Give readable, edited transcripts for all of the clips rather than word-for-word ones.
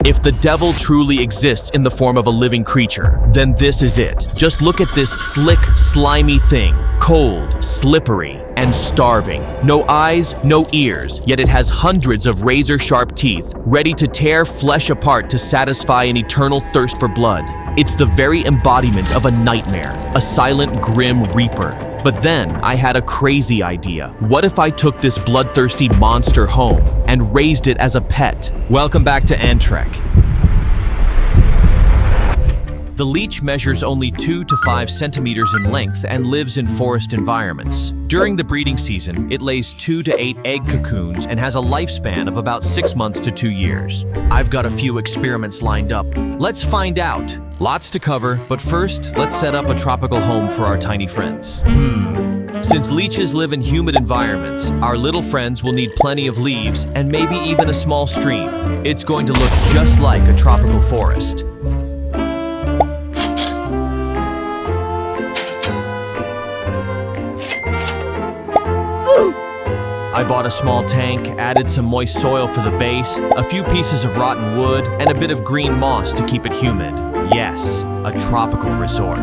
If the devil truly exists in the form of a living creature, then this is it. Just look at this slick, slimy thing. Cold, slippery, and starving. No eyes, no ears, yet it has hundreds of razor-sharp teeth, ready to tear flesh apart to satisfy an eternal thirst for blood. It's the very embodiment of a nightmare, a silent, grim reaper. But then I had a crazy idea. What if I took this bloodthirsty monster home and raised it as a pet? Welcome back to AntTrek. The leech measures only 2 to 5 centimeters in length and lives in forest environments. During the breeding season, it lays 2 to 8 egg cocoons and has a lifespan of about 6 months to 2 years. I've got a few experiments lined up. Let's find out. Lots to cover, but first, let's set up a tropical home for our tiny friends. Since leeches live in humid environments, our little friends will need plenty of leaves and maybe even a small stream. It's going to look just like a tropical forest. I bought a small tank, added some moist soil for the base, a few pieces of rotten wood, and a bit of green moss to keep it humid. Yes, a tropical resort.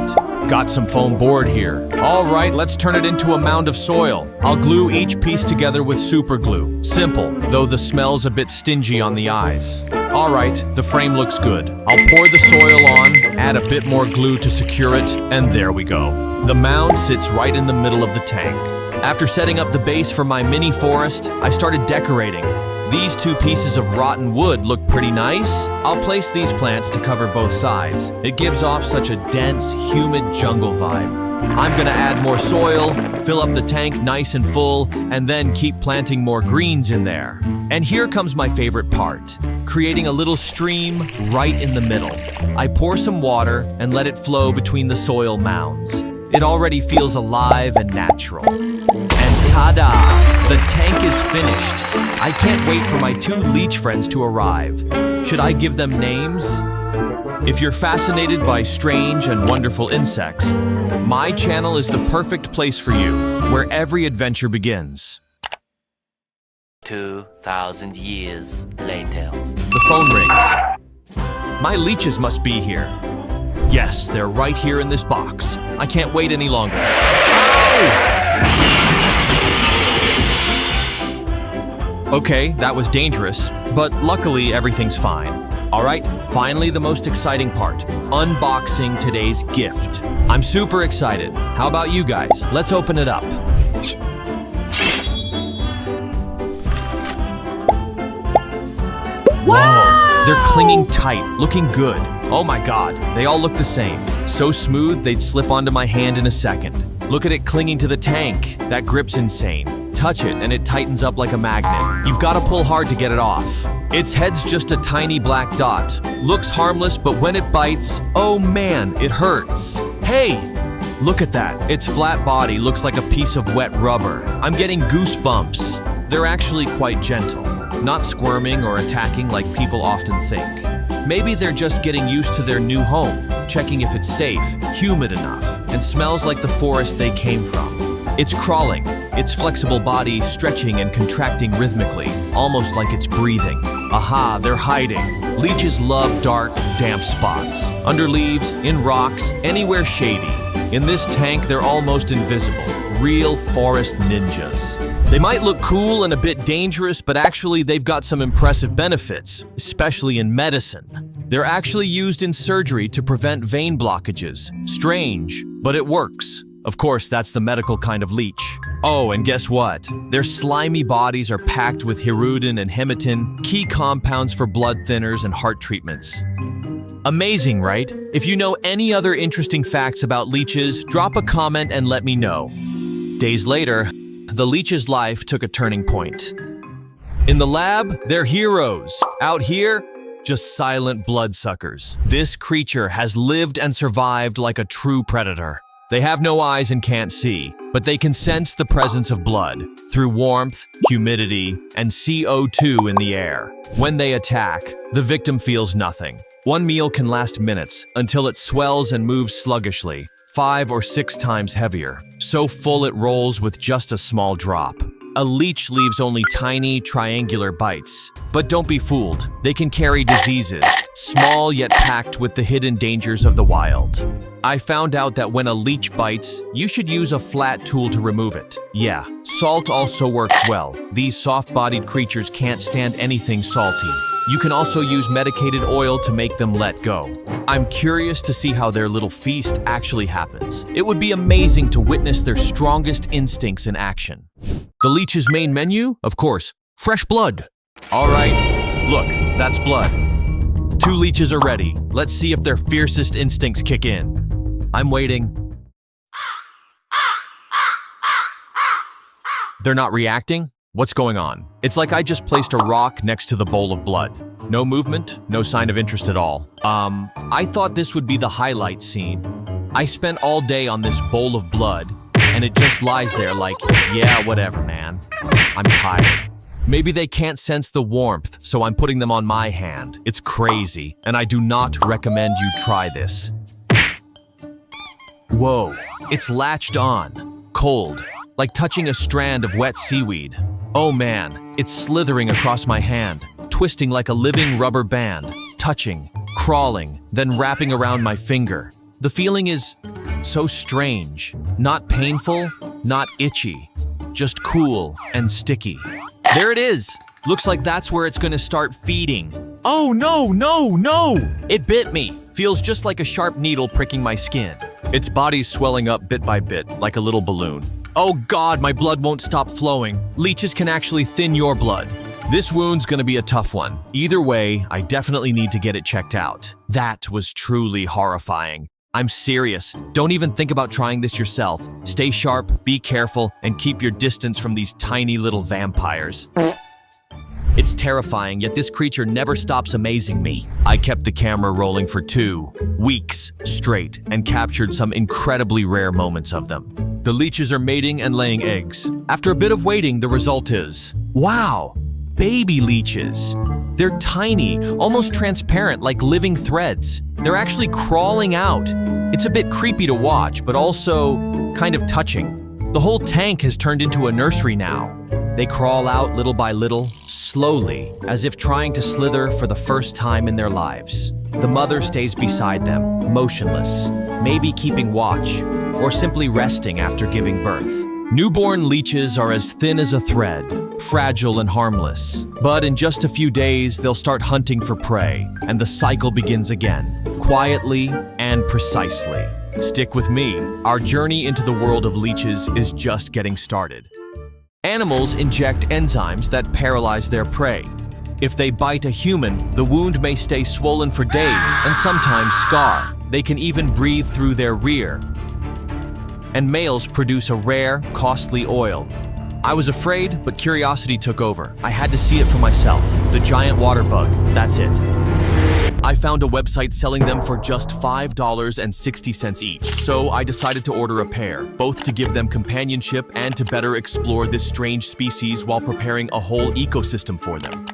Got some foam board here. All right, let's turn it into a mound of soil. I'll glue each piece together with super glue. Simple, though the smell's a bit stingy on the eyes. All right, the frame looks good. I'll pour the soil on, add a bit more glue to secure it, and there we go. The mound sits right in the middle of the tank. After setting up the base for my mini forest, I started decorating. These 2 pieces of rotten wood look pretty nice. I'll place these plants to cover both sides. It gives off such a dense, humid jungle vibe. I'm gonna add more soil, fill up the tank nice and full, and then keep planting more greens in there. And here comes my favorite part, creating a little stream right in the middle. I pour some water and let it flow between the soil mounds. It already feels alive and natural. And ta-da! The tank is finished. I can't wait for my 2 leech friends to arrive. Should I give them names? If you're fascinated by strange and wonderful insects, my channel is the perfect place for you, where every adventure begins. 2,000 years later. The phone rings. My leeches must be here. Yes, they're right here in this box. I can't wait any longer. Okay, that was dangerous, but luckily everything's fine. All right, finally the most exciting part, unboxing today's gift. I'm super excited. How about you guys? Let's open it up. Whoa, they're clinging tight, looking good. Oh my God, they all look the same. So smooth, they'd slip onto my hand in a second. Look at it clinging to the tank. That grip's insane. Touch it and it tightens up like a magnet. You've got to pull hard to get it off. Its head's just a tiny black dot. Looks harmless, but when it bites, oh man, it hurts. Hey, look at that. Its flat body looks like a piece of wet rubber. I'm getting goosebumps. They're actually quite gentle, not squirming or attacking like people often think. Maybe they're just getting used to their new home, checking if it's safe, humid enough, and smells like the forest they came from. It's crawling, its flexible body stretching and contracting rhythmically, almost like it's breathing. Aha, they're hiding. Leeches love dark, damp spots. Under leaves, in rocks, anywhere shady. In this tank, they're almost invisible. Real forest ninjas. They might look cool and a bit dangerous, but actually they've got some impressive benefits, especially in medicine. They're actually used in surgery to prevent vein blockages. Strange, but it works. Of course, that's the medical kind of leech. Oh, and guess what? Their slimy bodies are packed with hirudin and hematin, key compounds for blood thinners and heart treatments. Amazing, right? If you know any other interesting facts about leeches, drop a comment and let me know. Days later, the leech's life took a turning point. In the lab, they're heroes. Out here, just silent bloodsuckers. This creature has lived and survived like a true predator. They have no eyes and can't see, but they can sense the presence of blood through warmth, humidity, and CO2 in the air. When they attack, the victim feels nothing. One meal can last minutes until it swells and moves sluggishly, 5 or 6 times heavier, so full it rolls with just a small drop. A leech leaves only tiny, triangular bites. But don't be fooled. They can carry diseases, small yet packed with the hidden dangers of the wild. I found out that when a leech bites, you should use a flat tool to remove it. Yeah, salt also works well. These soft-bodied creatures can't stand anything salty. You can also use medicated oil to make them let go. I'm curious to see how their little feast actually happens. It would be amazing to witness their strongest instincts in action. The leech's main menu? Of course, fresh blood. All right, look, that's blood. 2 leeches are ready. Let's see if their fiercest instincts kick in. I'm waiting. They're not reacting? What's going on? It's like I just placed a rock next to the bowl of blood. No movement, no sign of interest at all. I thought this would be the highlight scene. I spent all day on this bowl of blood, and it just lies there like, yeah, whatever, man. I'm tired. Maybe they can't sense the warmth, so I'm putting them on my hand. It's crazy, and I do not recommend you try this. Whoa, it's latched on. Cold, like touching a strand of wet seaweed. Oh man, it's slithering across my hand, twisting like a living rubber band, touching, crawling, then wrapping around my finger. The feeling is so strange, not painful, not itchy, just cool and sticky. There it is. Looks like that's where it's gonna start feeding. Oh no, no, no! It bit me. Feels just like a sharp needle pricking my skin. Its body's swelling up bit by bit, like a little balloon. Oh God, my blood won't stop flowing. Leeches can actually thin your blood. This wound's gonna be a tough one. Either way, I definitely need to get it checked out. That was truly horrifying. I'm serious. Don't even think about trying this yourself. Stay sharp, be careful, and keep your distance from these tiny little vampires. It's terrifying, yet this creature never stops amazing me. I kept the camera rolling for 2 weeks straight and captured some incredibly rare moments of them. The leeches are mating and laying eggs. After a bit of waiting, the result is, wow, baby leeches. They're tiny, almost transparent, like living threads. They're actually crawling out. It's a bit creepy to watch, but also kind of touching. The whole tank has turned into a nursery now. They crawl out little by little, slowly, as if trying to slither for the first time in their lives. The mother stays beside them, motionless, maybe keeping watch, or simply resting after giving birth. Newborn leeches are as thin as a thread, fragile and harmless. But in just a few days, they'll start hunting for prey, and the cycle begins again, quietly and precisely. Stick with me. Our journey into the world of leeches is just getting started. Animals inject enzymes that paralyze their prey. If they bite a human, the wound may stay swollen for days and sometimes scar. They can even breathe through their rear. And males produce a rare, costly oil. I was afraid, but curiosity took over. I had to see it for myself. The giant water bug, that's it. I found a website selling them for just $5.60 each, so I decided to order a pair, both to give them companionship and to better explore this strange species while preparing a whole ecosystem for them.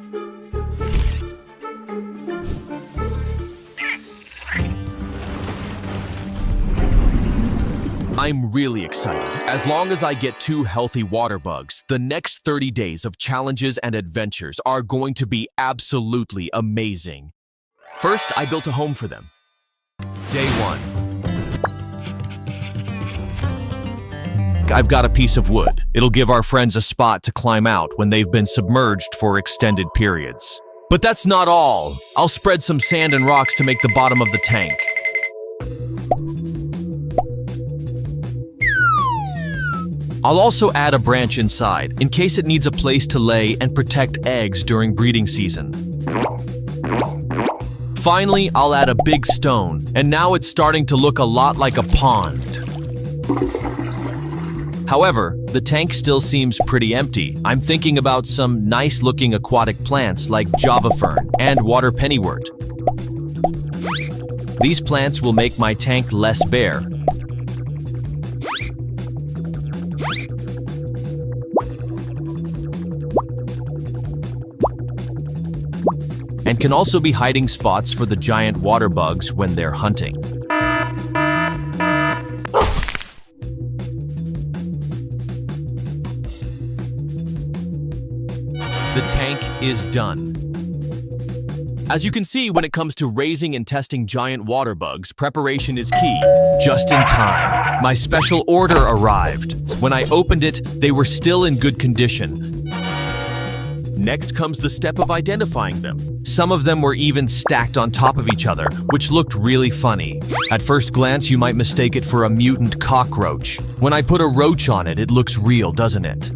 I'm really excited. As long as I get 2 healthy water bugs, the next 30 days of challenges and adventures are going to be absolutely amazing. First, I built a home for them. Day 1. I've got a piece of wood. It'll give our friends a spot to climb out when they've been submerged for extended periods. But that's not all. I'll spread some sand and rocks to make the bottom of the tank. I'll also add a branch inside, in case it needs a place to lay and protect eggs during breeding season. Finally, I'll add a big stone, and now it's starting to look a lot like a pond. However, the tank still seems pretty empty. I'm thinking about some nice-looking aquatic plants like java fern and water pennywort. These plants will make my tank less bare. And can also be hiding spots for the giant water bugs when they're hunting. tank is done. As you can see, when it comes to raising and testing giant water bugs, preparation is key. Just in time, my special order arrived. When I opened it, they were still in good condition. Next comes the step of identifying them. Some of them were even stacked on top of each other, which looked really funny. At first glance, you might mistake it for a mutant cockroach. When I put a roach on it, it looks real, doesn't it?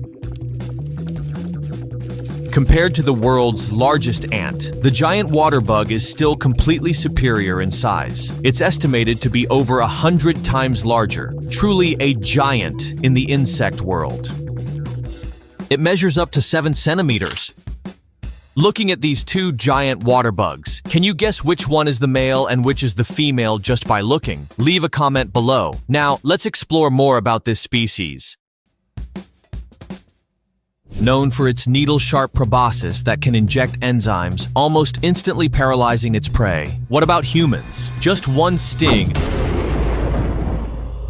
Compared to the world's largest ant, the giant water bug is still completely superior in size. It's estimated to be over 100 times larger, truly a giant in the insect world. It measures up to 7 centimeters. Looking at these two giant water bugs, can you guess which one is the male and which is the female just by looking? Leave a comment below. Now, let's explore more about this species. Known for its needle-sharp proboscis that can inject enzymes, almost instantly paralyzing its prey. What about humans? Just one sting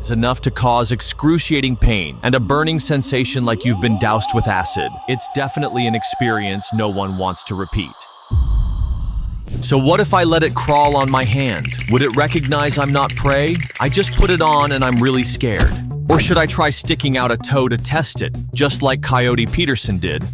is enough to cause excruciating pain and a burning sensation like you've been doused with acid. It's definitely an experience no one wants to repeat. So what if I let it crawl on my hand? Would it recognize I'm not prey? I just put it on and I'm really scared. Or should I try sticking out a toe to test it, just like Coyote Peterson did?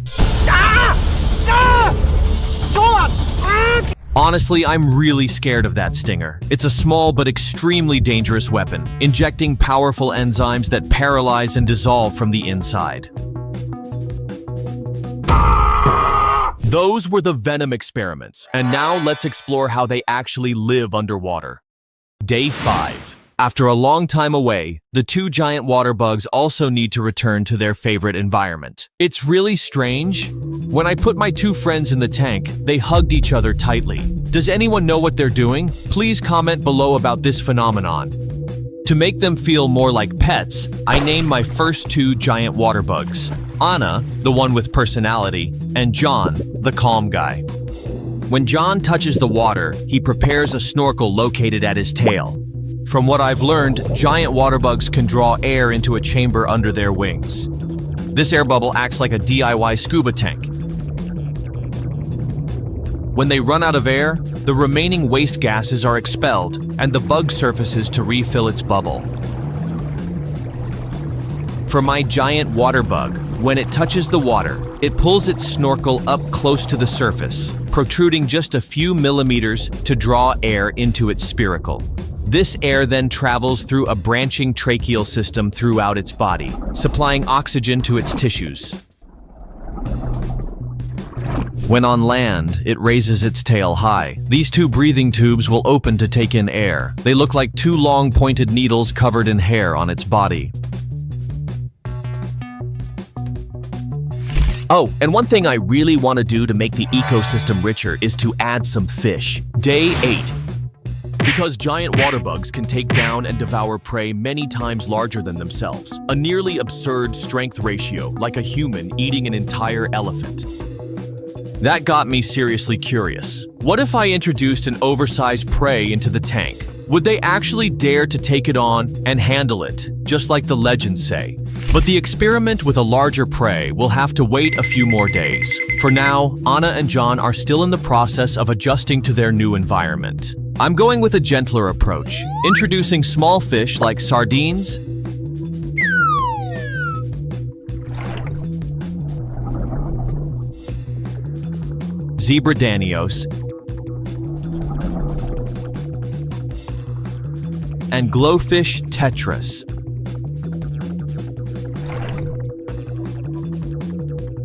Honestly, I'm really scared of that stinger. It's a small but extremely dangerous weapon, injecting powerful enzymes that paralyze and dissolve from the inside. Those were the venom experiments, and now let's explore how they actually live underwater. Day 5. After a long time away, the two giant water bugs also need to return to their favorite environment. It's really strange. When I put my two friends in the tank, they hugged each other tightly. Does anyone know what they're doing? Please comment below about this phenomenon. To make them feel more like pets, I named my first two giant water bugs. Anna, the one with personality, and John, the calm guy. When John touches the water, he prepares a snorkel located at his tail. From what I've learned, giant water bugs can draw air into a chamber under their wings. This air bubble acts like a DIY scuba tank. When they run out of air, the remaining waste gases are expelled and the bug surfaces to refill its bubble. For my giant water bug, when it touches the water, it pulls its snorkel up close to the surface, protruding just a few millimeters to draw air into its spiracle. This air then travels through a branching tracheal system throughout its body, supplying oxygen to its tissues. When on land, it raises its tail high. These two breathing tubes will open to take in air. They look like two long pointed needles covered in hair on its body. Oh, and one thing I really want to do to make the ecosystem richer is to add some fish. Day 8. Because giant water bugs can take down and devour prey many times larger than themselves. A nearly absurd strength ratio, like a human eating an entire elephant. That got me seriously curious. What if I introduced an oversized prey into the tank? Would they actually dare to take it on and handle it, just like the legends say? But the experiment with a larger prey will have to wait a few more days. For now, Anna and John are still in the process of adjusting to their new environment. I'm going with a gentler approach, introducing small fish like sardines, zebra danios, and glowfish tetras.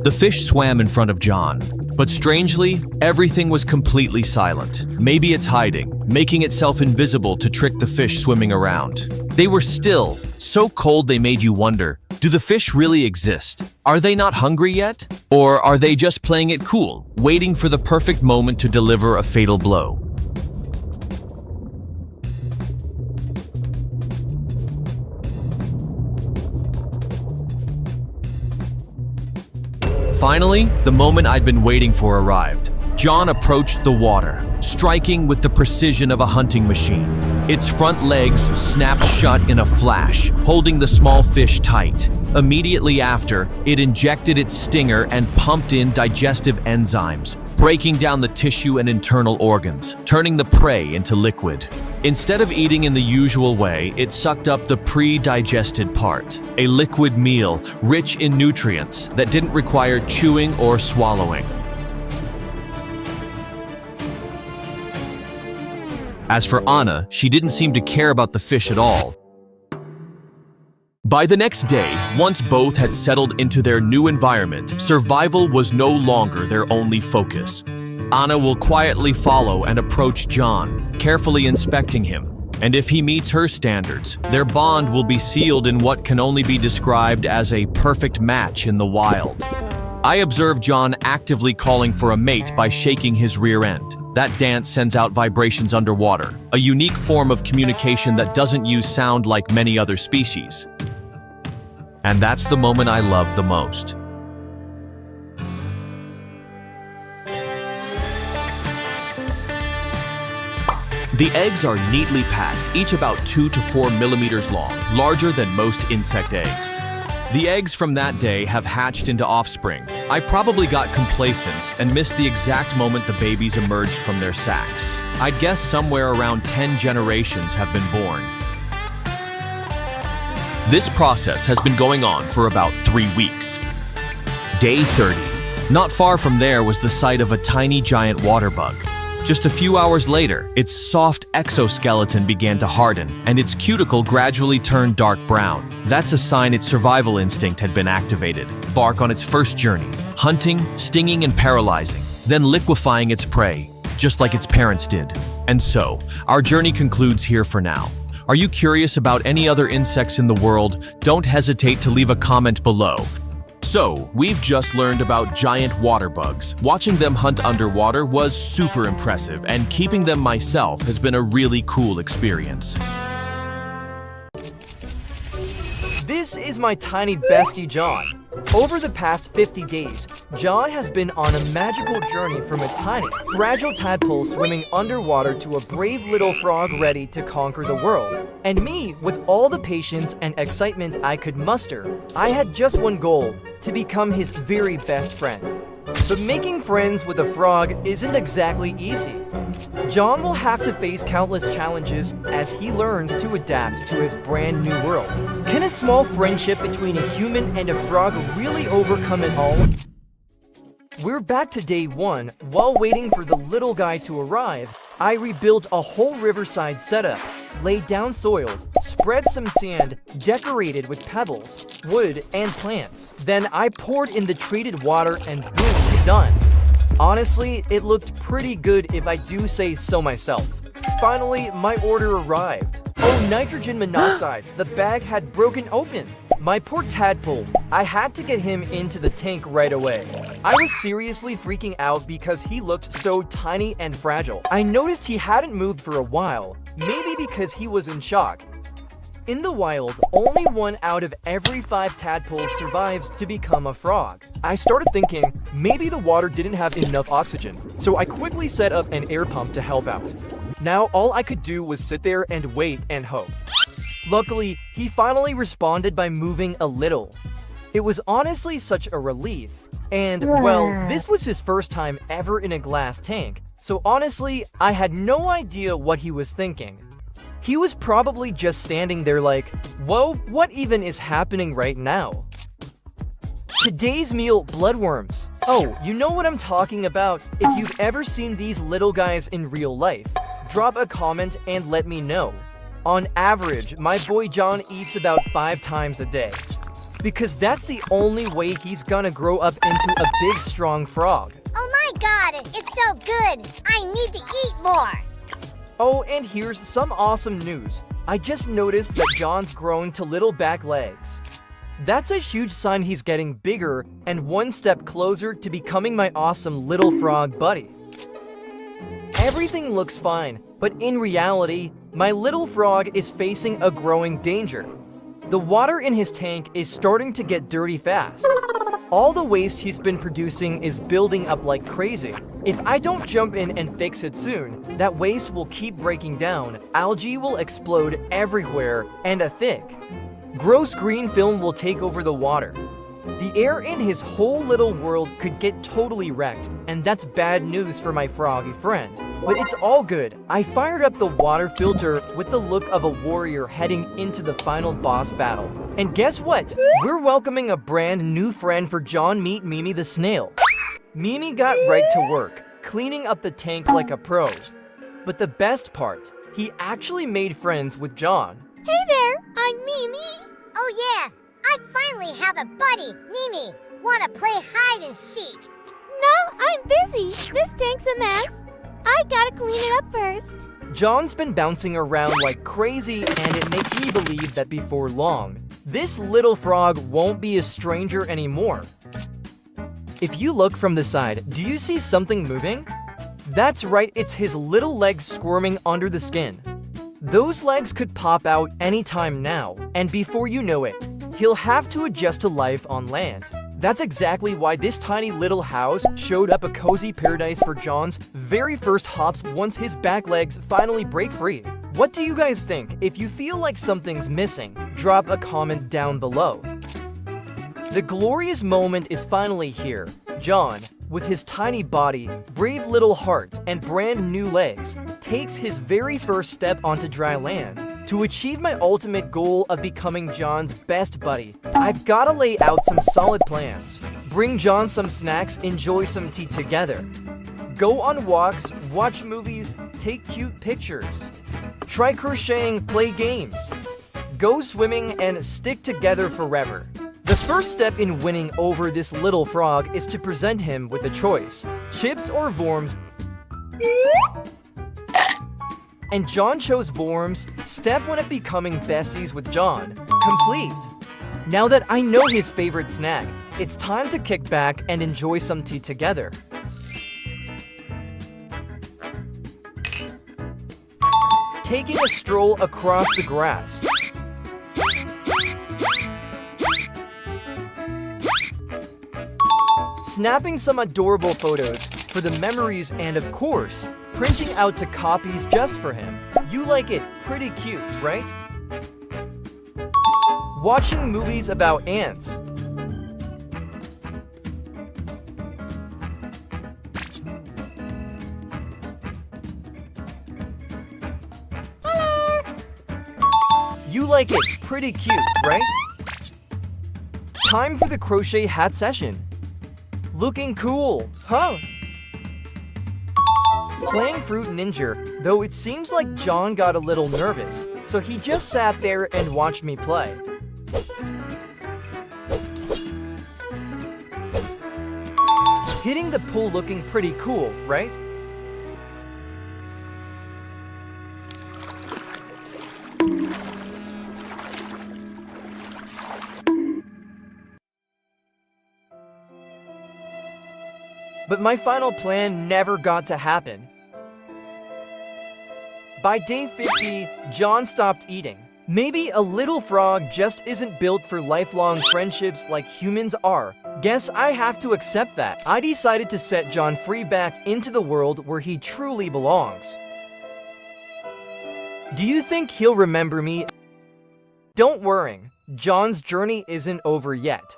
The fish swam in front of John, but strangely, everything was completely silent. Maybe it's hiding, making itself invisible to trick the fish swimming around. They were still, so cold they made you wonder, do the fish really exist? Are they not hungry yet? Or are they just playing it cool, waiting for the perfect moment to deliver a fatal blow? Finally, the moment I'd been waiting for arrived. John approached the water, striking with the precision of a hunting machine. Its front legs snapped shut in a flash, holding the small fish tight. Immediately after, it injected its stinger and pumped in digestive enzymes, breaking down the tissue and internal organs, turning the prey into liquid. Instead of eating in the usual way, it sucked up the pre-digested part, a liquid meal rich in nutrients that didn't require chewing or swallowing. As for Anna, she didn't seem to care about the fish at all. By the next day, once both had settled into their new environment, survival was no longer their only focus. Anna will quietly follow and approach John, carefully inspecting him. And if he meets her standards, their bond will be sealed in what can only be described as a perfect match in the wild. I observe John actively calling for a mate by shaking his rear end. That dance sends out vibrations underwater, a unique form of communication that doesn't use sound like many other species. And that's the moment I love the most. The eggs are neatly packed, each about 2 to 4 millimeters long, larger than most insect eggs. The eggs from that day have hatched into offspring. I probably got complacent and missed the exact moment the babies emerged from their sacs. I'd guess somewhere around 10 generations have been born. This process has been going on for about 3 weeks. Day 30. Not far from there was the site of a tiny giant water bug. Just a few hours later, its soft exoskeleton began to harden, and its cuticle gradually turned dark brown. That's a sign its survival instinct had been activated. Bark on its first journey, hunting, stinging, and paralyzing, then liquefying its prey, just like its parents did. And so, our journey concludes here for now. Are you curious about any other insects in the world? Don't hesitate to leave a comment below. So, we've just learned about giant water bugs. Watching them hunt underwater was super impressive, and keeping them myself has been a really cool experience. This is my tiny bestie, John. Over the past 50 days, John has been on a magical journey from a tiny, fragile tadpole swimming underwater to a brave little frog ready to conquer the world. And me, with all the patience and excitement I could muster, I had just one goal: to become his very best friend. But making friends with a frog isn't exactly easy. John will have to face countless challenges as he learns to adapt to his brand new world. Can a small friendship between a human and a frog really overcome it all? We're back to day 1. While waiting for the little guy to arrive, I rebuilt a whole riverside setup, laid down soil, spread some sand, decorated with pebbles, wood, and plants. Then I poured in the treated water and boom, done. Honestly, it looked pretty good if I do say so myself. Finally, my order arrived. Oh, nitrogen monoxide, the bag had broken open. My poor tadpole, I had to get him into the tank right away. I was seriously freaking out because he looked so tiny and fragile. I noticed he hadn't moved for a while, maybe because he was in shock. In the wild, only 1 out of every 5 tadpoles survives to become a frog. I started thinking maybe the water didn't have enough oxygen, so I quickly set up an air pump to help out. Now all I could do was sit there and wait and hope. Luckily, he finally responded by moving a little. It was honestly such a relief. And, well, this was his first time ever in a glass tank, so honestly, I had no idea what he was thinking. He was probably just standing there like, whoa, what even is happening right now? Today's meal, bloodworms. Oh, you know what I'm talking about. If you've ever seen these little guys in real life, drop a comment and let me know. On average, my boy John eats about 5 times a day. Because that's the only way he's gonna grow up into a big, strong frog. Oh my god, it's so good! I need to eat more! Oh, and here's some awesome news. I just noticed that John's grown to little back legs. That's a huge sign he's getting bigger and 1 step closer to becoming my awesome little frog buddy. Everything looks fine, but in reality, my little frog is facing a growing danger. The water in his tank is starting to get dirty fast. All the waste he's been producing is building up like crazy. If I don't jump in and fix it soon, that waste will keep breaking down, algae will explode everywhere, and a thick, Gross green film will take over the water. The air in his whole little world could get totally wrecked, and that's bad news for my froggy friend. But it's all good. I fired up the water filter with the look of a warrior heading into the final boss battle. And guess what? We're welcoming a brand new friend for John. Meet Mimi the snail. Mimi got right to work, cleaning up the tank like a pro. But the best part, he actually made friends with John. Hey there, I'm Mimi. Oh yeah, I finally have a buddy. Mimi, wanna play hide and seek? No, I'm busy. This tank's a mess. I gotta clean it up first. John's been bouncing around like crazy, and it makes me believe that before long, this little frog won't be a stranger anymore. If you look from the side, do you see something moving? That's right, it's his little legs squirming under the skin. Those legs could pop out anytime now, and before you know it, he'll have to adjust to life on land. That's exactly why this tiny little house showed up a cozy paradise for John's very first hops once his back legs finally break free. What do you guys think? If you feel like something's missing, drop a comment down below. The glorious moment is finally here. John, with his tiny body, brave little heart, and brand new legs, takes his very first step onto dry land. To achieve my ultimate goal of becoming John's best buddy, I've gotta lay out some solid plans. Bring John some snacks, enjoy some tea together. Go on walks, watch movies, take cute pictures. Try crocheting, play games. Go swimming and stick together forever. The first step in winning over this little frog is to present him with a choice, chips or worms. And John chose worms. Step 1 of becoming besties with John complete. Now that I know his favorite snack, it's time to kick back and enjoy some tea together. Taking a stroll across the grass. Snapping some adorable photos for the memories, and of course, printing out to copies just for him. You like it, pretty cute, right? Watching movies about ants. Hello. You like it, pretty cute, right? Time for the crochet hat session. Looking cool, huh? Playing Fruit Ninja, though it seems like John got a little nervous, so he just sat there and watched me play. Hitting the pool looking pretty cool, right? But my final plan never got to happen. By day 50, John stopped eating. Maybe a little frog just isn't built for lifelong friendships like humans are. Guess I have to accept that. I decided to set John free back into the world where he truly belongs. Do you think he'll remember me? Don't worry, John's journey isn't over yet.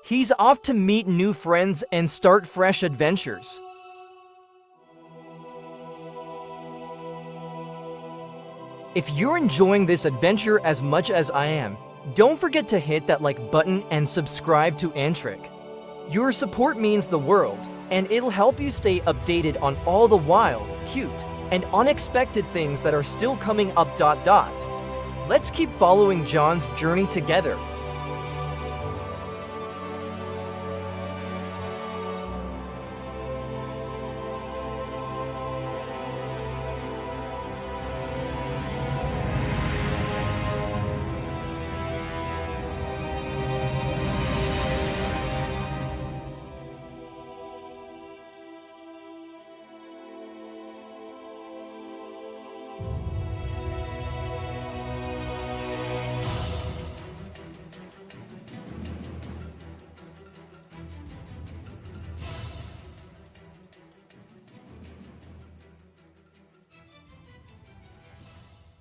He's off to meet new friends and start fresh adventures. If you're enjoying this adventure as much as I am, don't forget to hit that like button and subscribe to AntTrek. Your support means the world, and it'll help you stay updated on all the wild, cute, and unexpected things that are still coming up. Let's keep following John's journey together.